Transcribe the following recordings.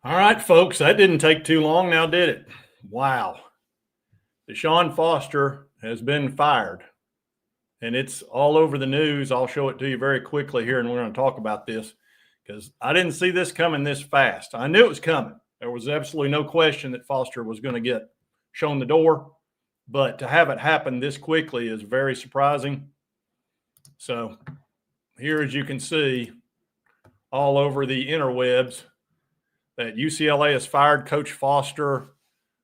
All right, folks, that didn't take too long now, did it? Wow. DeShaun Foster has been fired, and it's all over the news. I'll show it to you very quickly here, and we're going to talk about this because I didn't see this coming this fast. I knew it was coming. There was absolutely no question that Foster was going to get shown the door, but to have it happen this quickly is very surprising. So here, as you can see, all over the interwebs, that UCLA has fired Coach Foster,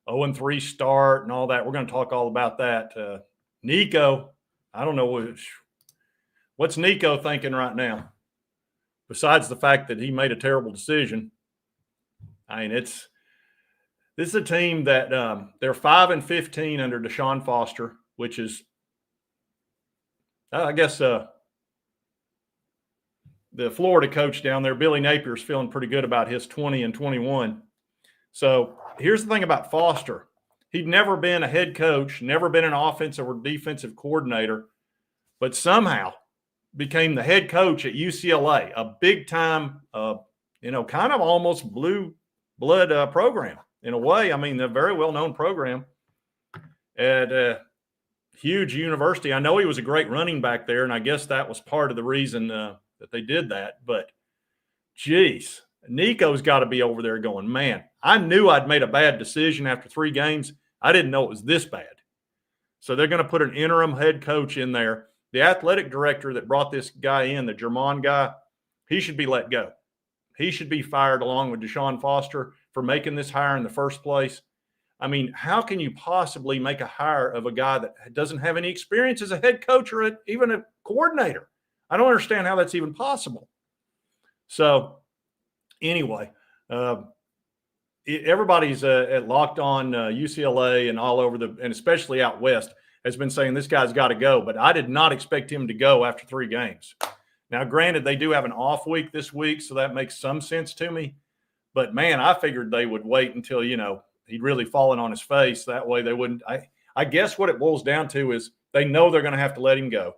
0-3 start and all that. We're going to talk all about that. Nico, I don't know what's Nico thinking right now, besides the fact that he made a terrible decision. I mean, this is a team that they're 5-15 under DeShaun Foster, which is, I guess, the Florida coach down there, Billy Napier, is feeling pretty good about his 20-21. So here's the thing about Foster. He'd never been a head coach, never been an offensive or defensive coordinator, but somehow became the head coach at UCLA, a big-time, kind of almost blue blood program in a way. I mean, a very well-known program at a huge university. I know he was a great running back there, and I guess that was part of the reason that they did that. But, geez, Nico's got to be over there going, man, I knew I'd made a bad decision after 3 games. I didn't know it was this bad. So they're going to put an interim head coach in there. The athletic director that brought this guy in, the German guy, he should be let go. He should be fired along with DeShaun Foster for making this hire in the first place. I mean, how can you possibly make a hire of a guy that doesn't have any experience as a head coach or even a coordinator? I don't understand how that's even possible. So anyway, everybody's at Locked On UCLA and all over and especially out west has been saying this guy's got to go, but I did not expect him to go after 3 games. Now, granted, they do have an off week this week, so that makes some sense to me. But, man, I figured they would wait until, he'd really fallen on his face. That way they wouldn't. I guess what it boils down to is they know they're going to have to let him go.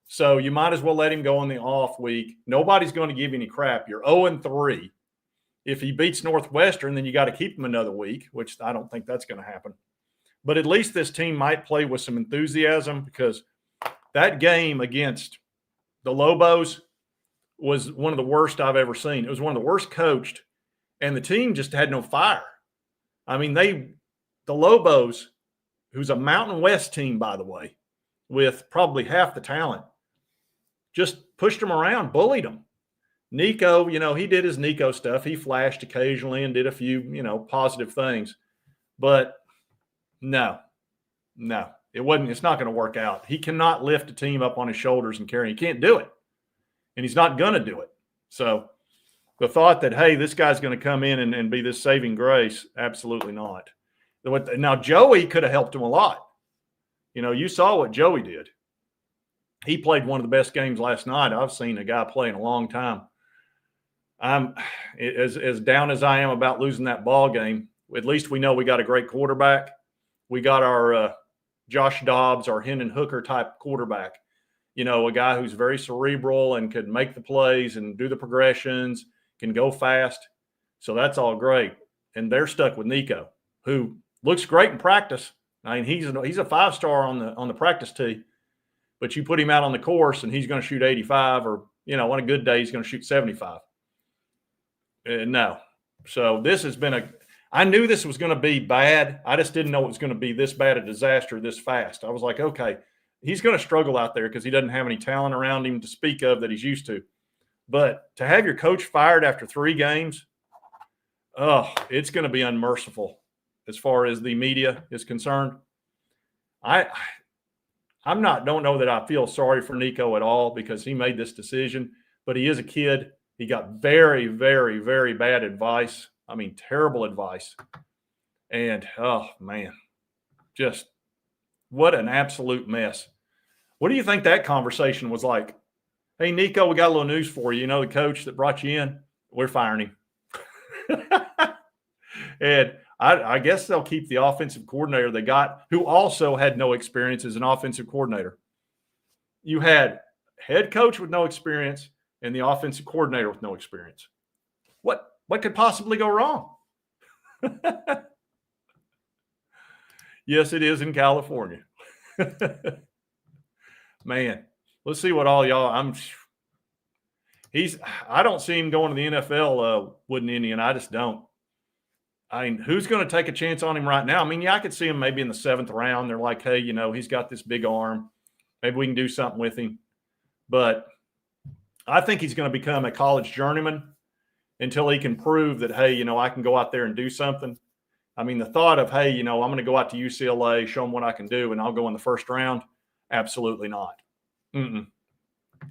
So you might as well let him go on the off week. Nobody's going to give you any crap. You're 0-3. If he beats Northwestern, then you got to keep him another week, which I don't think that's going to happen. But at least this team might play with some enthusiasm because that game against the Lobos was one of the worst I've ever seen. It was one of the worst coached, and the team just had no fire. I mean, the Lobos, who's a Mountain West team, by the way, with probably half the talent, just pushed them around, bullied them. Nico, he did his Nico stuff. He flashed occasionally and did a few, positive things. But no, it wasn't. It's not going to work out. He cannot lift a team up on his shoulders and carry. He can't do it. And he's not going to do it. So the thought that, hey, this guy's going to come in and be this saving grace, absolutely not. Now, Joey could have helped him a lot. You saw what Joey did. He played one of the best games last night I've seen a guy play in a long time. I'm as down as I am about losing that ball game. At least we know we got a great quarterback. We got our Josh Dobbs, our Hendon Hooker type quarterback. A guy who's very cerebral and could make the plays and do the progressions, can go fast. So that's all great. And they're stuck with Nico, who looks great in practice. I mean, he's a 5-star on the practice tee. But you put him out on the course and he's going to shoot 85 or, on a good day, he's going to shoot 75. No. So this has been I knew this was going to be bad. I just didn't know it was going to be this bad a disaster this fast. I was like, okay, he's going to struggle out there because he doesn't have any talent around him to speak of that he's used to. But to have your coach fired after 3 games, it's going to be unmerciful as far as the media is concerned. Don't know that I feel sorry for Nico at all because he made this decision, but he is a kid. He got very, very, very bad advice. I mean, terrible advice. And, oh, man, just what an absolute mess. What do you think that conversation was like? Hey, Nico, we got a little news for you. The coach that brought you in, we're firing him. And I guess they'll keep the offensive coordinator they got, who also had no experience as an offensive coordinator. You had head coach with no experience and the offensive coordinator with no experience. What What could possibly go wrong? Yes, it is in California. Man, let's see what all y'all. I don't see him going to the NFL, Wooden Indian. I just don't. I mean, who's going to take a chance on him right now? I mean, yeah, I could see him maybe in the 7th round. They're like, hey, he's got this big arm. Maybe we can do something with him. But I think he's going to become a college journeyman until he can prove that, hey, I can go out there and do something. I mean, the thought of, hey, I'm going to go out to UCLA, show them what I can do, and I'll go in the 1st round. Absolutely not.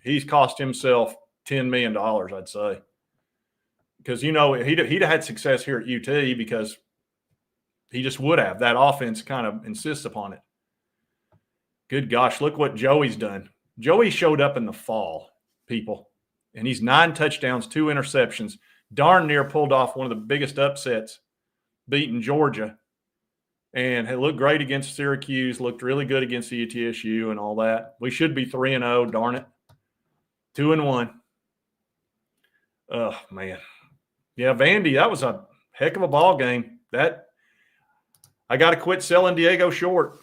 He's cost himself $10 million, I'd say. Because, he'd have had success here at UT because he just would have. That offense kind of insists upon it. Good gosh, look what Joey's done. Joey showed up in the fall, people, and he's 9 touchdowns, 2 interceptions, darn near pulled off one of the biggest upsets, beating Georgia, and it looked great against Syracuse, looked really good against the ETSU and all that. We should be 3-0, darn it. 2-1. Oh, man. Yeah, Vandy, that was a heck of a ball game. I got to quit selling Diego short.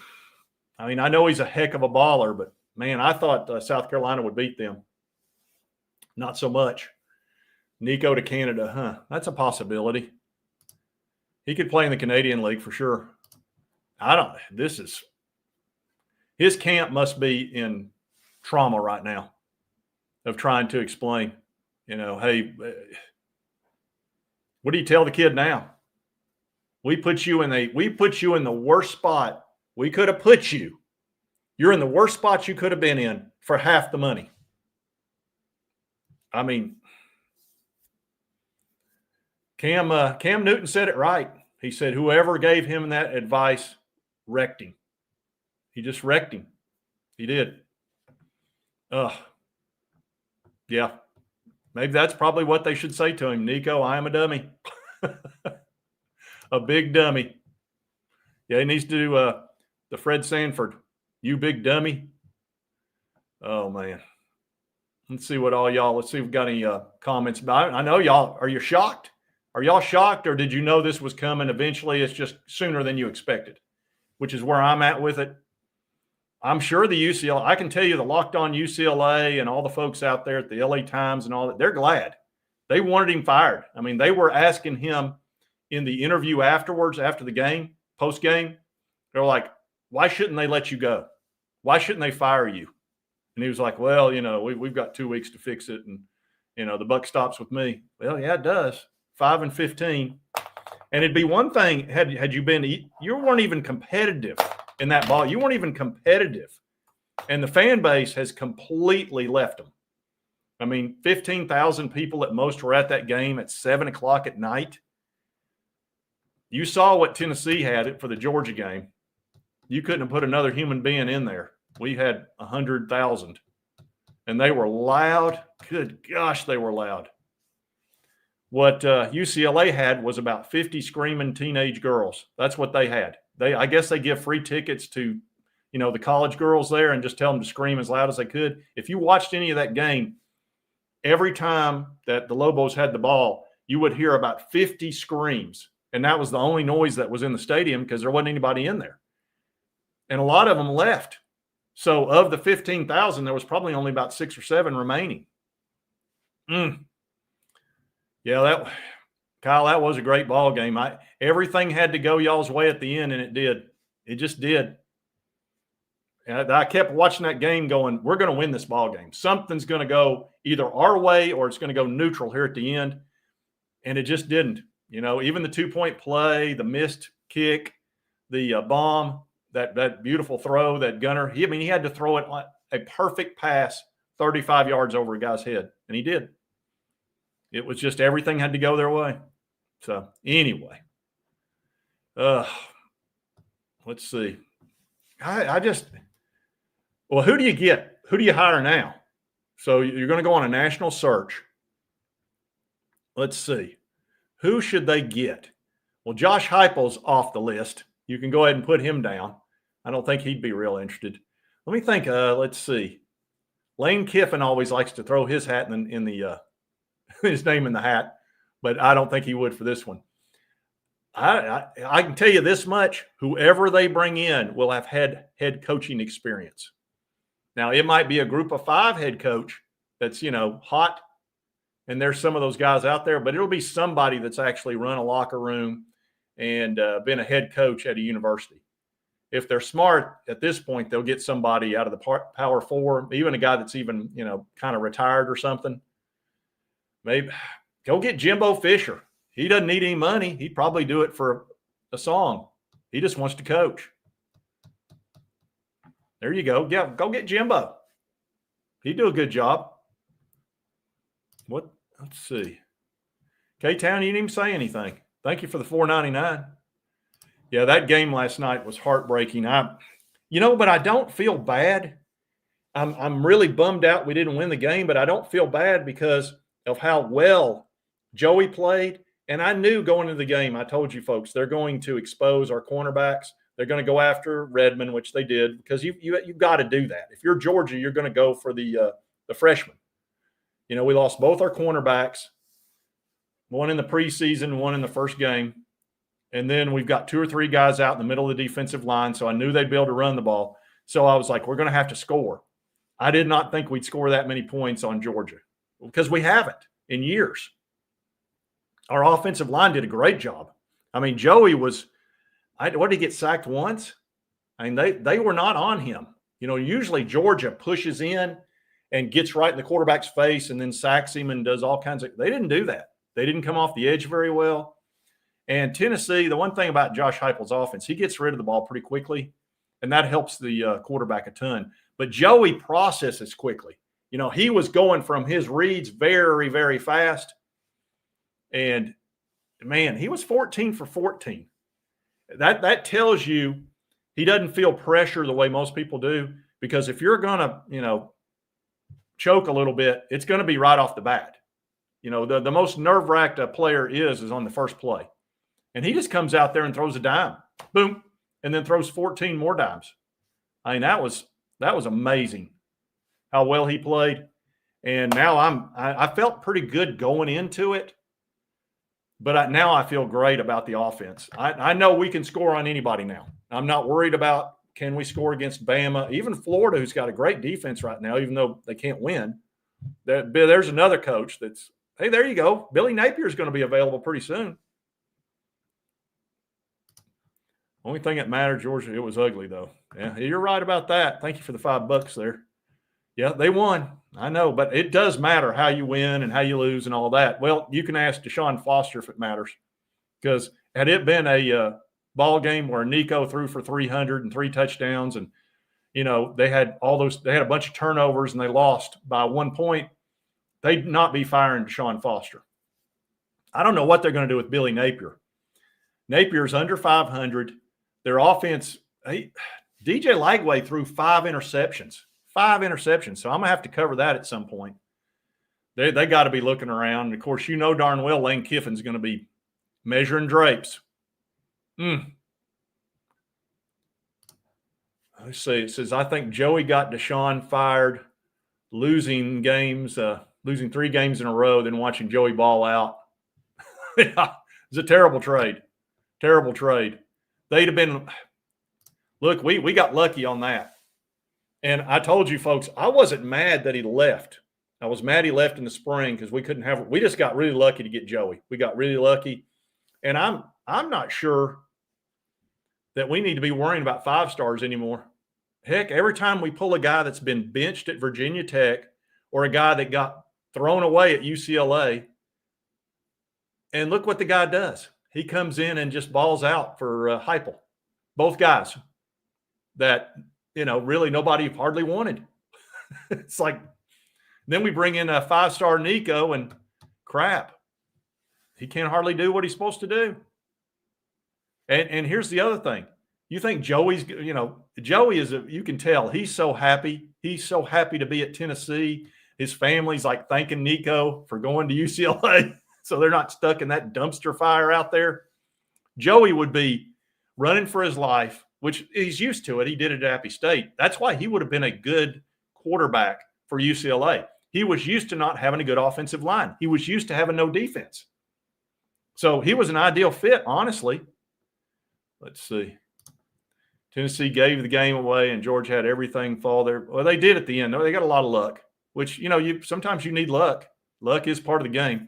I mean, I know he's a heck of a baller, but, man, I thought South Carolina would beat them. Not so much. Nico to Canada, huh? That's a possibility. He could play in the Canadian League for sure. His camp must be in trauma right now of trying to explain, hey, what do you tell the kid now? We put you in the worst spot we could have put you. You're in the worst spot you could have been in for half the money. I mean, Cam Newton said it right. He said whoever gave him that advice wrecked him. He just wrecked him. He did. Yeah. Maybe that's probably what they should say to him. Nico, I am a dummy. A big dummy. Yeah, he needs to do the Fred Sanford, you big dummy. Oh, man. Let's see if we've got any comments about it. I know y'all, are you shocked? Are y'all shocked, or did you know this was coming eventually? It's just sooner than you expected, which is where I'm at with it. I'm sure the UCLA, I can tell you the Locked On UCLA and all the folks out there at the LA Times and all that, they're glad. They wanted him fired. I mean, they were asking him in the interview afterwards, after the game, post-game, they're like, why shouldn't they let you go? Why shouldn't they fire you? And he was like, well, we've got 2 weeks to fix it. And, the buck stops with me. Well, yeah, it does. 5-15. And it'd be one thing had you been, you weren't even competitive in that ball. You weren't even competitive. And the fan base has completely left them. I mean, 15,000 people at most were at that game at 7:00 at night. You saw what Tennessee had for the Georgia game. You couldn't have put another human being in there. We had 100,000. And they were loud. Good gosh, they were loud. What UCLA had was about 50 screaming teenage girls. That's what they had. I guess they give free tickets to, the college girls there and just tell them to scream as loud as they could. If you watched any of that game, every time that the Lobos had the ball, you would hear about 50 screams. And that was the only noise that was in the stadium because there wasn't anybody in there. And a lot of them left. So of the 15,000, there was probably only about 6 or 7 remaining. Yeah, Kyle, that was a great ball game. Everything had to go y'all's way at the end, and it did. It just did. And I kept watching that game going, we're going to win this ball game. Something's going to go either our way or it's going to go neutral here at the end. And it just didn't. Even the 2-point play, the missed kick, the bomb, that beautiful throw, that gunner. He had to throw it like a perfect pass 35 yards over a guy's head, and he did. It was just everything had to go their way. So anyway, let's see. Well, who do you get? Who do you hire now? So you're going to go on a national search. Let's see. Who should they get? Well, Josh Heupel's off the list. You can go ahead and put him down. I don't think he'd be real interested. Let me think. Let's see. Lane Kiffin always likes to throw his hat in the his name in the hat. but I don't think he would for this one. I can tell you this much: whoever they bring in will have had head coaching experience. Now, it might be a group of 5 head coach that's, hot, and there's some of those guys out there, but it'll be somebody that's actually run a locker room and been a head coach at a university. If they're smart at this point, they'll get somebody out of the Power 4, even a guy that's even, kind of retired or something. Maybe go get Jimbo Fisher. He doesn't need any money. He'd probably do it for a song. He just wants to coach. There you go. Yeah, go get Jimbo. He'd do a good job. Let's see. K-Town, you didn't even say anything. Thank you for the $4.99. Yeah, that game last night was heartbreaking. But I don't feel bad. I'm really bummed out we didn't win the game, but I don't feel bad because of how well Joey played. And I knew going into the game, I told you folks, they're going to expose our cornerbacks. They're going to go after Redmond, which they did, because you've got to do that. If you're Georgia, you're going to go for the freshman. We lost both our cornerbacks, one in the preseason, one in the first game. And then we've got 2 or 3 guys out in the middle of the defensive line, so I knew they'd be able to run the ball. So I was like, we're going to have to score. I did not think we'd score that many points on Georgia because we haven't in years. Our offensive line did a great job. I mean, Joey was – what did he get sacked once? I mean, they were not on him. Usually Georgia pushes in and gets right in the quarterback's face and then sacks him and does all kinds of – they didn't do that. They didn't come off the edge very well. And Tennessee, the one thing about Josh Heupel's offense, he gets rid of the ball pretty quickly, and that helps the quarterback a ton. But Joey processes quickly. He was going from his reads very, very fast. And, man, he was 14 for 14. That tells you he doesn't feel pressure the way most people do, because if you're going to, choke a little bit, it's going to be right off the bat. The most nerve-wracked a player is on the first play. And he just comes out there and throws a dime. Boom. And then throws 14 more dimes. I mean, that was amazing how well he played. And now I felt pretty good going into it. But now I feel great about the offense. I know we can score on anybody now. I'm not worried about can we score against Bama, even Florida, who's got a great defense right now, even though they can't win. There's another coach that's, hey, there you go. Billy Napier is going to be available pretty soon. Only thing that mattered, Georgia, it was ugly, though. Yeah, you're right about that. Thank you for the $5 there. Yeah, they won. I know, but it does matter how you win and how you lose and all that. Well, you can ask DeShaun Foster if it matters, because had it been a ball game where Nico threw for 300 and 3 touchdowns and, they had a bunch of turnovers and they lost by 1 point, they'd not be firing DeShaun Foster. I don't know what they're going to do with Billy Napier. Napier's under 500. Their offense, DJ Lagway threw 5 interceptions. 5 interceptions. So I'm going to have to cover that at some point. They got to be looking around. And of course, darn well Lane Kiffin's going to be measuring drapes. Let's see. It says, I think Joey got DeShaun fired, losing 3 games in a row, then watching Joey ball out. Yeah, it's a terrible trade. Terrible trade. They'd have been – look, we got lucky on that. And I told you, folks, I wasn't mad that he left. I was mad he left in the spring because we couldn't have – we just got really lucky to get Joey. We got really lucky. And I'm not sure that we need to be worrying about 5 stars anymore. Heck, every time we pull a guy that's been benched at Virginia Tech or a guy that got thrown away at UCLA, and look what the guy does. He comes in and just balls out for Heupel. Both guys that, really nobody hardly wanted. It's like, then we bring in a 5-star Nico and crap. He can't hardly do what he's supposed to do. And here's the other thing. You think Joey's, Joey is you can tell he's so happy. He's so happy to be at Tennessee. His family's like thanking Nico for going to UCLA. So they're not stuck in that dumpster fire out there. Joey would be running for his life, which he's used to it. He did it at Appy State. That's why he would have been a good quarterback for UCLA. He was used to not having a good offensive line. He was used to having no defense. So he was an ideal fit, honestly. Let's see. Tennessee gave the game away, and Georgia had everything fall there. Well, they did at the end. They got a lot of luck, which, sometimes you need luck. Luck is part of the game.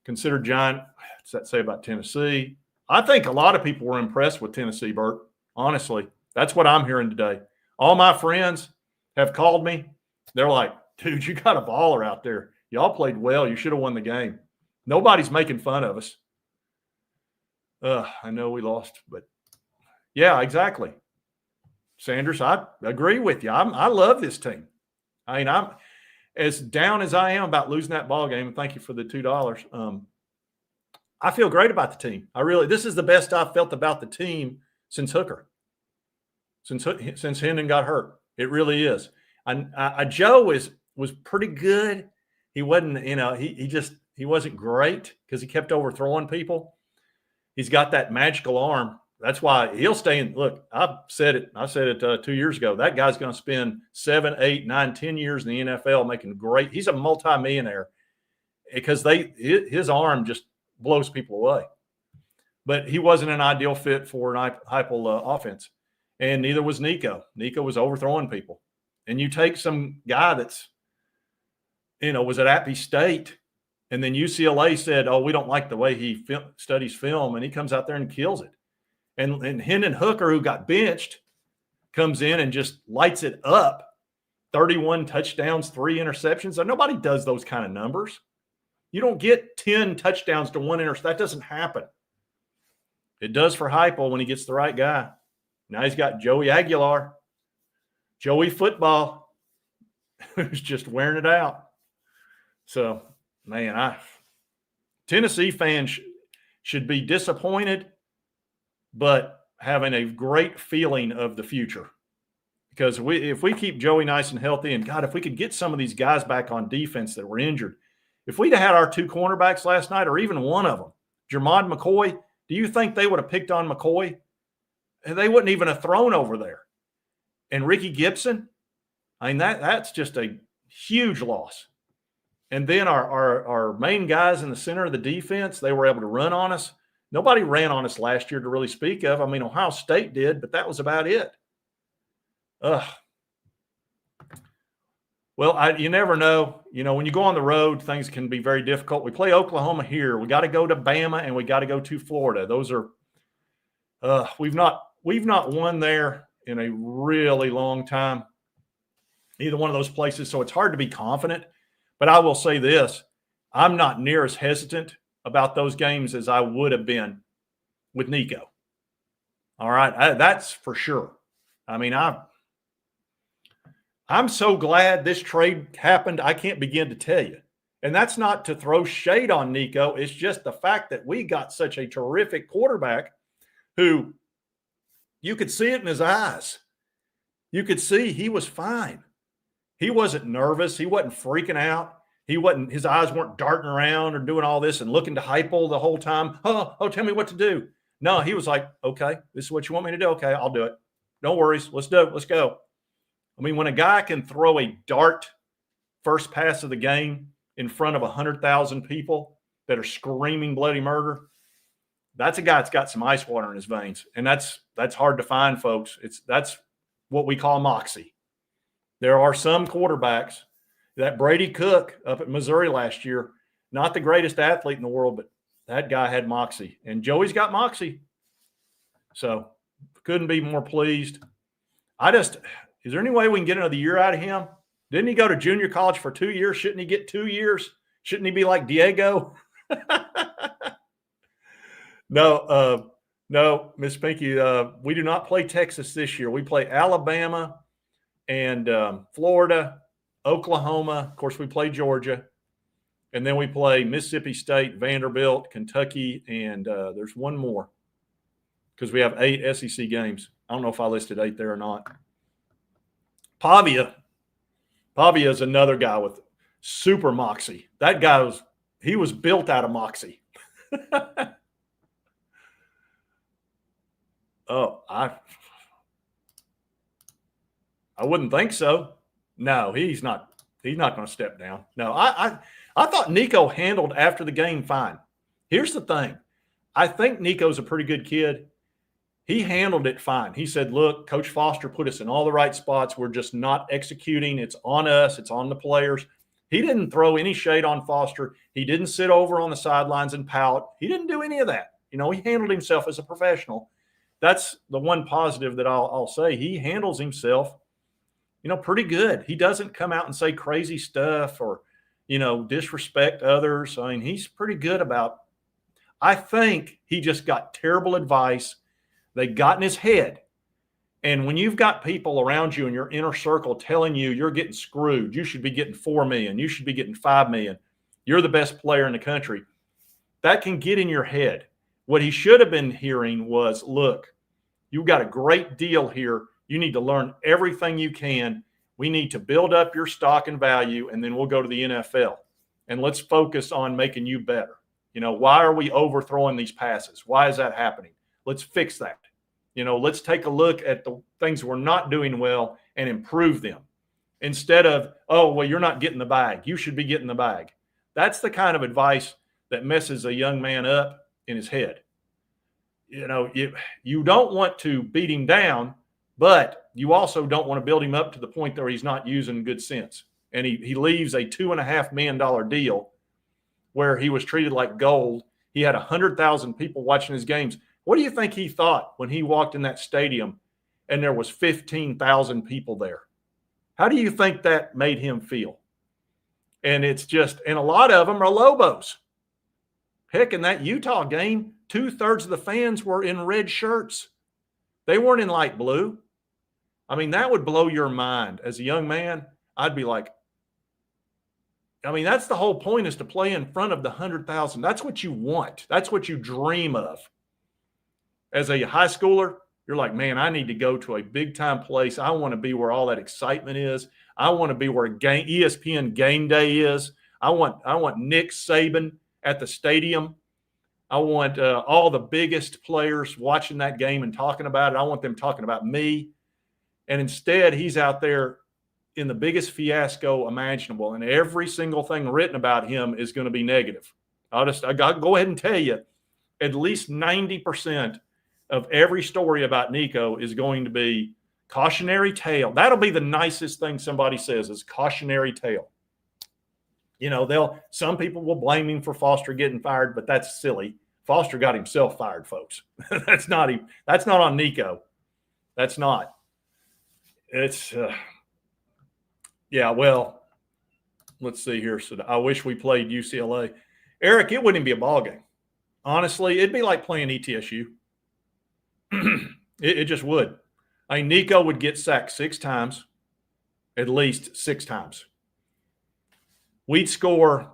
Considered giant. What's that say about Tennessee? I think a lot of people were impressed with Tennessee, Bert. Honestly, that's what I'm hearing today. All my friends have called me. They're like, dude, you got a baller out there. Y'all played well. You should have won the game. Nobody's making fun of us. I know we lost, but yeah, exactly. Sanders, I agree with you. I love this team. I mean, I'm as down as I am about losing that ball game. Thank you for the $2. I feel great about the team. This is the best I've felt about the team since Hooker, since Hendon got hurt. It really is. Joe was pretty good. He wasn't, he wasn't great because he kept overthrowing people. He's got that magical arm. That's why he'll stay in. Look, I said it 2 years ago. That guy's going to spend 7, 8, 9, 10 years in the NFL making great. He's a multimillionaire because his arm just blows people away. But he wasn't an ideal fit for an Heupel offense, and neither was Nico. Nico was overthrowing people, and you take some guy that's, was at Appy State, and then UCLA said, "Oh, we don't like the way he studies film," and he comes out there and kills it. And Hendon Hooker, who got benched, comes in and just lights it up. 31 touchdowns, 3 interceptions. Nobody does those kind of numbers. You don't get 10 touchdowns to 1 interception. That doesn't happen. It does for Heupel when he gets the right guy. Now he's got Joey Aguilar, Joey Football, who's just wearing it out. So, man, Tennessee fans should be disappointed, but having a great feeling of the future. Because if we keep Joey nice and healthy, and God, if we could get some of these guys back on defense that were injured, if we'd have had our 2 cornerbacks last night, or even one of them, Jermod McCoy, do you think they would have picked on McCoy? They wouldn't even have thrown over there. And Ricky Gibson, I mean, that's just a huge loss. And then our main guys in the center of the defense, they were able to run on us. Nobody ran on us last year to really speak of. I mean, Ohio State did, but that was about it. Well, you never know. When you go on the road, things can be very difficult. We play Oklahoma here. We got to go to Bama, and we got to go to Florida. Those are we've not won there in a really long time, either one of those places. So it's hard to be confident. But I will say this: I'm not near as hesitant about those games as I would have been with Nico. All right, that's for sure. I mean, I'm so glad this trade happened. I can't begin to tell you. And that's not to throw shade on Nico. It's just the fact that we got such a terrific quarterback who you could see it in his eyes. You could see he was fine. He wasn't nervous. He wasn't freaking out. His eyes weren't darting around or doing all this and looking to Heupel the whole time. Oh, tell me what to do. No, he was like, okay, this is what you want me to do. Okay, I'll do it. No worries. Let's do it. Let's go. I mean, when a guy can throw a dart first pass of the game in front of 100,000 people that are screaming bloody murder, that's a guy that's got some ice water in his veins. And that's hard to find, folks. That's what we call moxie. There are some quarterbacks, that Brady Cook up at Missouri last year, not the greatest athlete in the world, but that guy had moxie. And Joey's got moxie. So couldn't be more pleased. Is there any way we can get another year out of him? Didn't he go to junior college for 2 years? Shouldn't he get 2 years? Shouldn't he be like Diego? No, Miss Pinky, we do not play Texas this year. We play Alabama and Florida, Oklahoma. Of course, we play Georgia. And then we play Mississippi State, Vanderbilt, Kentucky, and there's one more because we have 8 SEC games. I don't know if I listed 8 there or not. Pavia is another guy with super moxie. That guy was built out of moxie. Oh, I wouldn't think so. No, he's not going to step down. No, I thought Nico handled after the game fine. Here's the thing. I think Nico's a pretty good kid. He handled it fine. He said, look, Coach Foster put us in all the right spots. We're just not executing. It's on us. It's on the players. He didn't throw any shade on Foster. He didn't sit over on the sidelines and pout. He didn't do any of that. He handled himself as a professional. That's the one positive that I'll say. He handles himself, pretty good. He doesn't come out and say crazy stuff or, disrespect others. I mean, he's pretty good about – I think he just got terrible advice. They got in his head. And when you've got people around you in your inner circle telling you you're getting screwed, you should be getting $4 million, you should be getting $5 million, you're the best player in the country, that can get in your head. What he should have been hearing was, look, you've got a great deal here. You need to learn everything you can. We need to build up your stock and value, and then we'll go to the NFL. And let's focus on making you better. Why are we overthrowing these passes? Why is that happening? Let's fix that. Let's take a look at the things we're not doing well and improve them instead of, oh, well, you're not getting the bag. You should be getting the bag. That's the kind of advice that messes a young man up in his head. You don't want to beat him down, but you also don't want to build him up to the point where he's not using good sense. And he leaves a $2.5 million deal where he was treated like gold. He had 100,000 people watching his games. What do you think he thought when he walked in that stadium and there was 15,000 people there? How do you think that made him feel? And and a lot of them are Lobos. Heck, in that Utah game, 2/3 of the fans were in red shirts. They weren't in light blue. I mean, that would blow your mind. As a young man, I'd be like, that's the whole point, is to play in front of the 100,000. That's what you want. That's what you dream of. As a high schooler, you're like, man, I need to go to a big-time place. I want to be where all that excitement is. I want to be where ESPN Game Day is. I want Nick Saban at the stadium. I want all the biggest players watching that game and talking about it. I want them talking about me. And instead, he's out there in the biggest fiasco imaginable, and every single thing written about him is going to be negative. I got to go ahead and tell you, at least 90% of every story about Nico is going to be cautionary tale. That'll be the nicest thing somebody says, is cautionary tale. Some people will blame him for Foster getting fired, but that's silly. Foster got himself fired, folks. That's not on Nico. That's not. It's well, let's see here. So I wish we played UCLA. Eric, it wouldn't be a ball game. Honestly, it'd be like playing ETSU. It just would. Nico would get sacked 6 times, at least 6 times. We'd score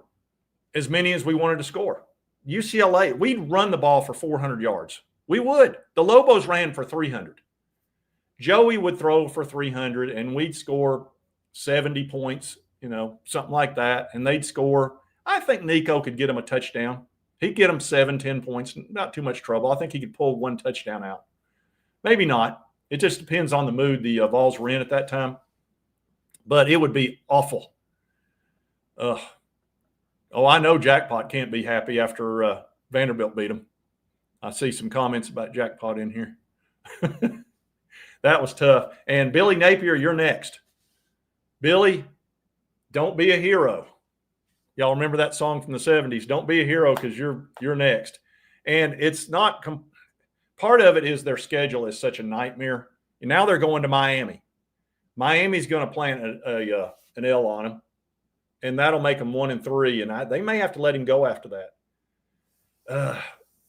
as many as we wanted to score. UCLA, we'd run the ball for 400 yards. We would. The Lobos ran for 300. Joey would throw for 300, and we'd score 70 points, something like that, and they'd score. I think Nico could get them a touchdown. He'd get them 7-10 points, not too much trouble. I think he could pull 1 touchdown out. Maybe not. It just depends on the mood the Vols were in at that time. But it would be awful. I know Jackpot can't be happy after Vanderbilt beat him. I see some comments about Jackpot in here. That was tough. And Billy Napier, you're next. Billy, don't be a hero. Y'all remember that song from the 70s? Don't be a hero, because you're next. And it's not part of it is their schedule is such a nightmare. And now they're going to Miami. Miami's going to plant an L on them, and that'll make them 1-3. And they may have to let him go after that.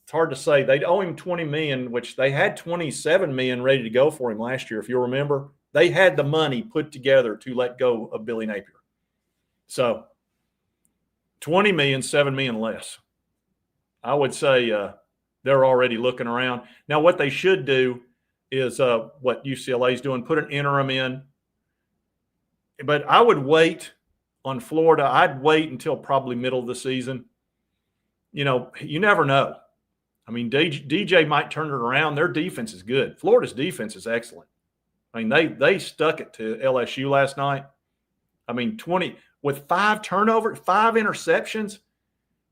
It's hard to say. They owe him $20 million, which they had $27 million ready to go for him last year. If you remember, they had the money put together to let go of Billy Napier. So $20 million, $7 million less. I would say they're already looking around. Now, what they should do is what UCLA is doing, put an interim in. But I would wait on Florida. I'd wait until probably middle of the season. You never know. DJ might turn it around. Their defense is good. Florida's defense is excellent. They stuck it to LSU last night. 20 with 5 turnovers, 5 interceptions,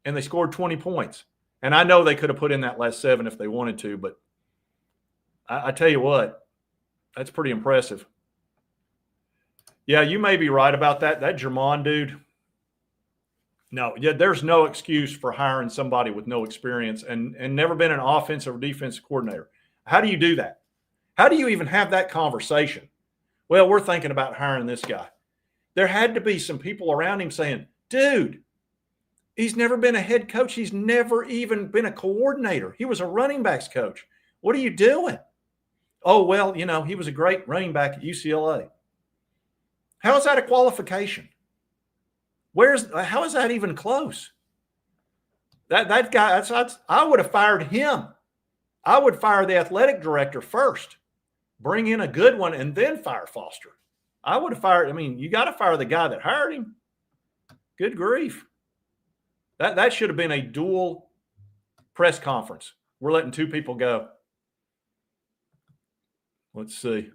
and they scored 20 points. And I know they could have put in that last 7 if they wanted to, but I tell you what, that's pretty impressive. Yeah, you may be right about that. That Jermon dude. No, yeah, there's no excuse for hiring somebody with no experience and never been an offensive or defensive coordinator. How do you do that? How do you even have that conversation? Well, we're thinking about hiring this guy. There had to be some people around him saying, dude, he's never been a head coach. He's never even been a coordinator. He was a running backs coach. What are you doing? Oh, well, you know, he was a great running back at UCLA. How is that a qualification? How is that even close? That guy, I would have fired him. I would fire the athletic director first, bring in a good one, and then fire Foster. I would have fired. I mean, you got to fire the guy that hired him. Good grief. That should have been a dual press conference. We're letting 2 people go. Let's see.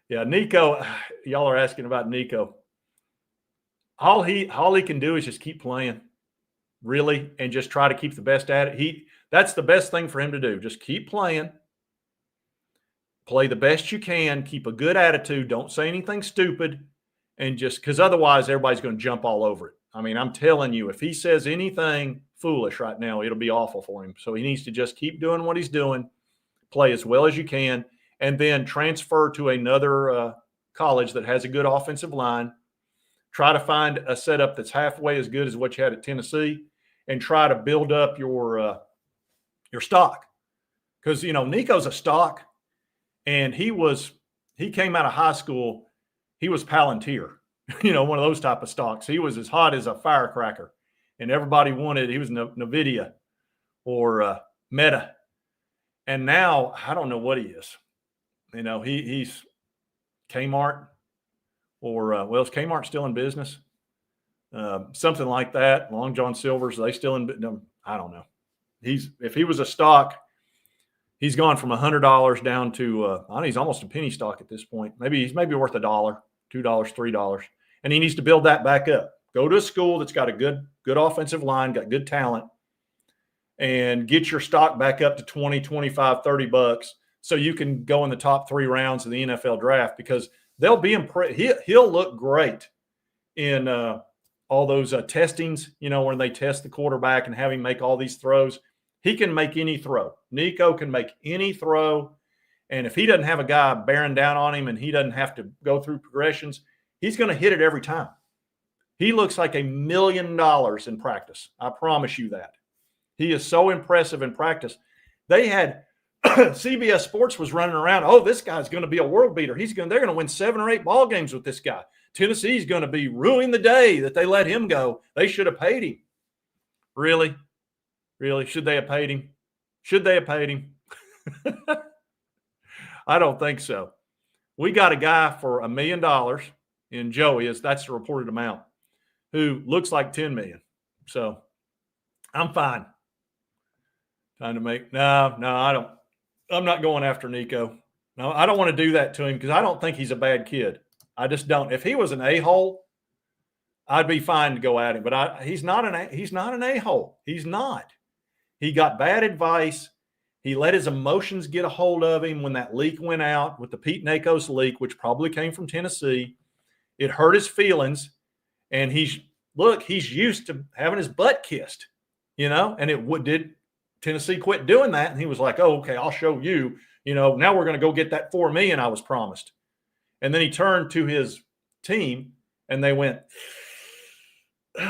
Yeah, Nico, y'all are asking about Nico. All he can do is just keep playing, really, and just try to keep the best at it. That's the best thing for him to do. Just keep playing. Play the best you can. Keep a good attitude. Don't say anything stupid. And just because otherwise everybody's going to jump all over it. I mean, I'm telling you, if he says anything foolish right now, it'll be awful for him. So he needs to just keep doing what he's doing, play as well as you can, and then transfer to another college that has a good offensive line. Try to find a setup that's halfway as good as what you had at Tennessee, and try to build up your stock. Because, you know, Nico's a stock, and he came out of high school, he was Palantir, you know, one of those type of stocks. He was as hot as a firecracker, and everybody wanted, he was NVIDIA or Meta. And now I don't know what he is. You know, he's Kmart. Or, well, is Kmart still in business? Something like that. Long John Silver's, they still in? No, I don't know. If he was a stock, he's gone from $100 down to, I don't know, he's almost a penny stock at this point. He's worth $1, $2, $3, and he needs to build that back up. Go to a school that's got a good offensive line, got good talent, and get your stock back up to 20, 25, $30 so you can go in the top 3 rounds of the NFL draft, because they'll be impressed. He'll look great in all those testings, you know, when they test the quarterback and have him make all these throws. He can make any throw. Nico can make any throw. And if he doesn't have a guy bearing down on him and he doesn't have to go through progressions, he's going to hit it every time. He looks like $1 million in practice. I promise you that. He is so impressive in practice. They had CBS Sports was running around. Oh, this guy's going to be a world beater. They're going to win 7 or 8 ball games with this guy. Tennessee's going to be ruining the day that they let him go. They should have paid him. Really? Really? Should they have paid him? Should they have paid him? I don't think so. We got a guy for $1 million in Joey, that's the reported amount, who looks like $10 million. So I'm fine. Trying to make I'm not going after Nico. No, I don't want to do that to him because I don't think he's a bad kid. I just don't. If he was an a-hole, I'd be fine to go at him. But he's not an a-hole. He's not. He got bad advice. He let his emotions get a hold of him when that leak went out with the Pete Nakos leak, which probably came from Tennessee. It hurt his feelings, and he's used to having his butt kissed, you know. And did Tennessee quit doing that, and he was like, "Oh, okay, I'll show you. You know, now we're going to go get that $4 million I was promised." And then he turned to his team, and they went,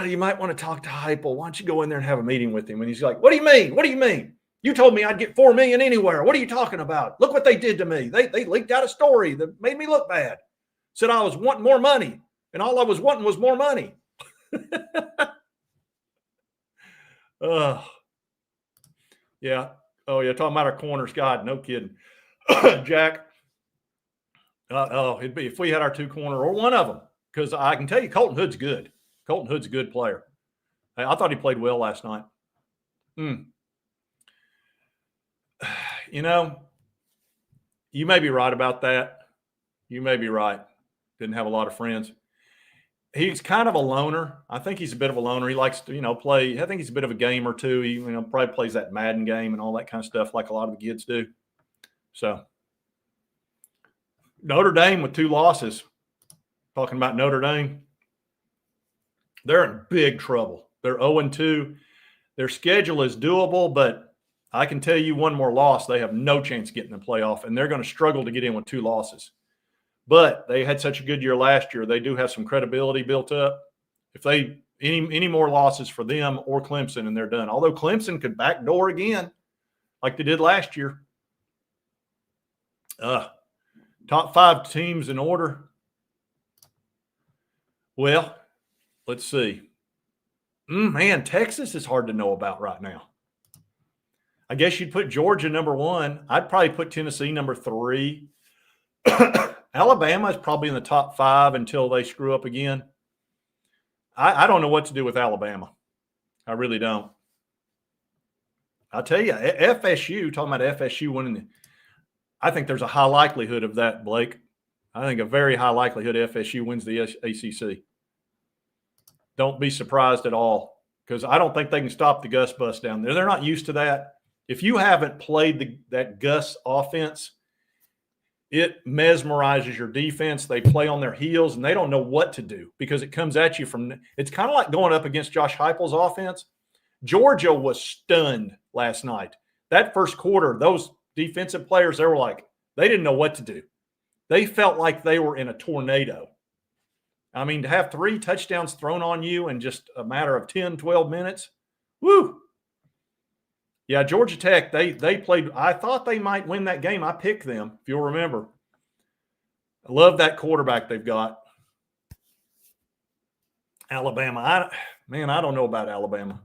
"You might want to talk to Heupel. Why don't you go in there and have a meeting with him?" And he's like, "What do you mean? What do you mean? You told me I'd get $4 million anywhere. What are you talking about? Look what they did to me. They leaked out a story that made me look bad. Said I was wanting more money, and all I was wanting was more money." Yeah. Oh, yeah. Talking about our corners. God, no kidding. Jack. It'd be if we had our 2 corner or one of them, because I can tell you Colton Hood's good. Colton Hood's a good player. I thought he played well last night. You know, you may be right about that. You may be right. Didn't have a lot of friends. he's kind of a loner. I think he's a bit of a loner. He likes to, play. I think he's a bit of a gamer too. He, probably plays that Madden game and all that kind of stuff like a lot of the kids do. So Notre Dame with 2 losses. Talking about Notre Dame, they're in big trouble. They're 0-2. Their schedule is doable, but I can tell you one more loss, they have no chance of getting the playoff, and they're going to struggle to get in with 2 losses. But they had such a good year last year. They do have some credibility built up. If they any more losses for them or Clemson, and they're done. Although Clemson could backdoor again, like they did last year. Top 5 teams in order. Well, let's see. Man, Texas is hard to know about right now. I guess you'd put Georgia number 1. I'd probably put Tennessee number 3. Alabama is probably in the top 5 until they screw up again. I don't know what to do with Alabama. I really don't. I'll tell you, FSU, talking about FSU winning, I think there's a high likelihood of that, Blake. I think a very high likelihood FSU wins the ACC. Don't be surprised at all, because I don't think they can stop the Gus bus down there. They're not used to that. If you haven't played that Gus offense, it mesmerizes your defense. They play on their heels, and they don't know what to do because it comes at you from – it's kind of like going up against Josh Heupel's offense. Georgia was stunned last night. That first quarter, those defensive players, they were like – they didn't know what to do. They felt like they were in a tornado. I mean, to have 3 touchdowns thrown on you in just a matter of 10, 12 minutes, woo. Yeah, Georgia Tech, they played – I thought they might win that game. I picked them, if you'll remember. I love that quarterback they've got. Alabama, I don't know about Alabama.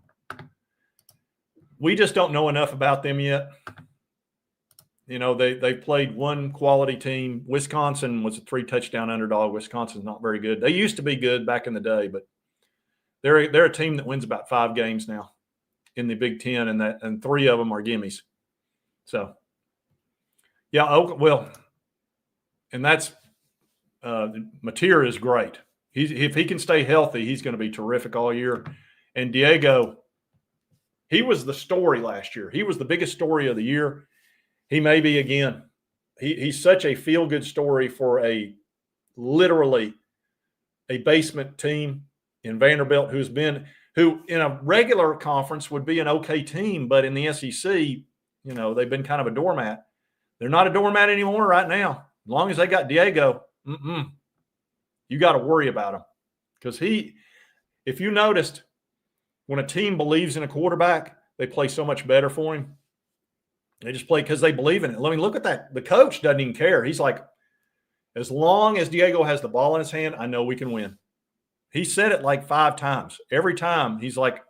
We just don't know enough about them yet. They played one quality team. Wisconsin was a 3-touchdown underdog. Wisconsin's not very good. They used to be good back in the day, but they're a team that wins about 5 games now in the Big Ten, and 3 of them are gimmies. So, yeah, and that's Mateer is great. If he can stay healthy, he's going to be terrific all year. And Diego, he was the story last year. He was the biggest story of the year. He may be again. He's such a feel-good story for literally a basement team in Vanderbilt who in a regular conference would be an okay team, but in the SEC, they've been kind of a doormat. They're not a doormat anymore right now. As long as they got Diego, you got to worry about him. Because if you noticed, when a team believes in a quarterback, they play so much better for him. They just play because they believe in it. I mean, look at that. The coach doesn't even care. He's like, as long as Diego has the ball in his hand, I know we can win. He said it like 5 times. Every time he's like,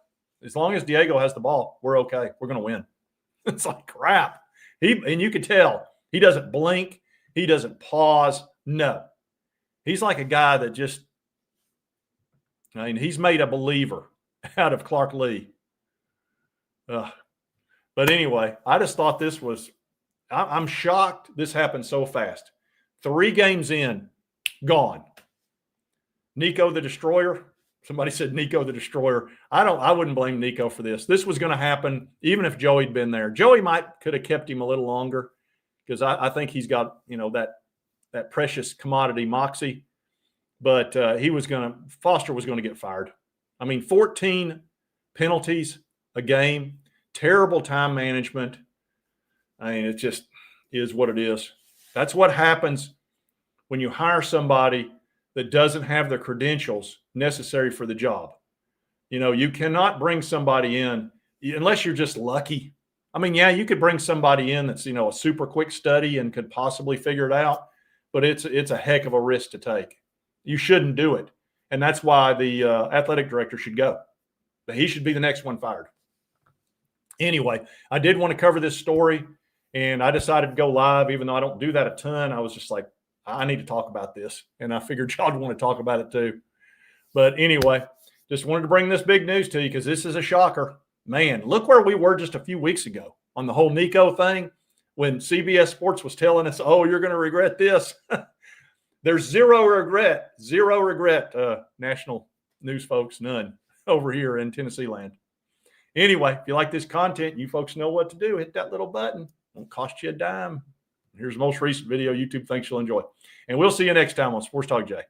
as long as Diego has the ball, we're okay. We're going to win. It's like crap. And you could tell he doesn't blink. He doesn't pause. No. He's like a guy that just, he's made a believer out of Clark Lee. But anyway, I just thought I'm shocked this happened so fast. 3 games in, gone. Nico the Destroyer. Somebody said Nico the Destroyer. I wouldn't blame Nico for this. This was going to happen even if Joey'd been there. Joey could have kept him a little longer because I think he's got, that precious commodity moxie. But Foster was going to get fired. 14 penalties a game. Terrible time management. It just is what it is. That's what happens when you hire somebody that doesn't have the credentials necessary for the job. You cannot bring somebody in unless you're just lucky. You could bring somebody in that's, a super quick study and could possibly figure it out, but it's a heck of a risk to take. You shouldn't do it. And that's why the athletic director should go. But he should be the next one fired. Anyway, I did want to cover this story, and I decided to go live, even though I don't do that a ton. I was just like, I need to talk about this, and I figured y'all would want to talk about it too. But anyway, just wanted to bring this big news to you because this is a shocker. Man, look where we were just a few weeks ago on the whole Nico thing when CBS Sports was telling us, oh, you're going to regret this. There's zero regret, national news folks, none over here in Tennessee land. Anyway, if you like this content, you folks know what to do. Hit that little button. Won't cost you a dime. Here's the most recent video YouTube thinks you'll enjoy. And we'll see you next time on Sports Talk Jay.